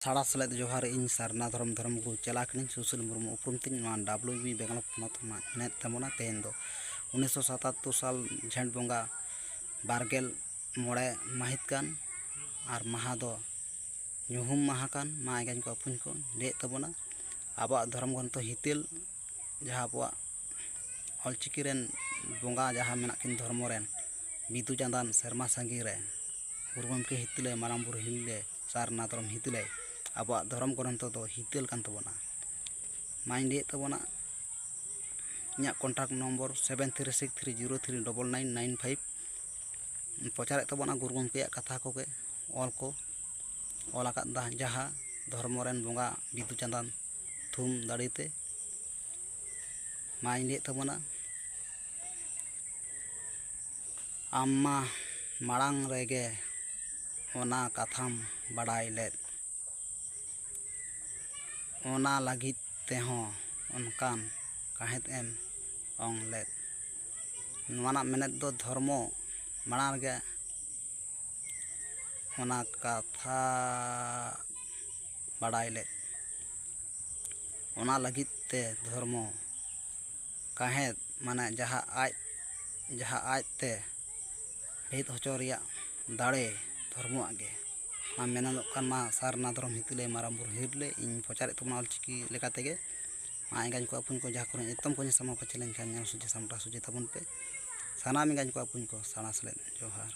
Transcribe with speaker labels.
Speaker 1: साड़ा सेलेद जोहार इन सारना धर्म धर्म को चला कनी सुशील मुर्मू उपरुम तीन WB बेंगल पनत ने तमोना तेन दो 1977 साल झेंट बंगा बारगेल मोड़े माहित कान और महा दो ᱧᱩᱦᱩᱢ माहा कान मा आगान को अपुन को ले तबोना अब धर्म ग्रंथ हितेल जहाँ अब ऑलचिकी रेन बंगा जहाँ मेना किन धर्म रेन बिदु चांदान शर्मा संगी रे गुरुगम के हितले मारामपुर हिले सारना धर्म हितले अब धर्म ग्रंथ तो हितेल कान तबोना माइन ले तबोना इना कॉन्टैक्ट नंबर 7363039995 पचारे तबोना गुरुगम के कथा को के ऑल को ऑल आकादा जहाँ धर्म रेन बंगा बिदु चांदान थुम दाड़ीते माइन ले तबोना आम्मा माड़ांग रेगे ओना कथाम बाड़ाई लेद ओना लगित तेहों उनकान काहेत एम ओंग लेद नवाना मेनेद दो धर्मो माड़ांग गे ओना कथा बाड़ाई लेद ओना लगित ते धर्मो काहेत माने जहाँ आज ते भेद होचोरिया दाड़े धर्म आगे मा मेना मा सारना धर्म हितले मारामपुर हिरले इन पचारे तबना ऑलचिकी लेकातेगे मा आगान को अपुन को जहाँ को एतम को समा पचलेन खान सुजे सामटा सुजे तबन पे साना में गान को अपुन को साना सेलेद जोहार।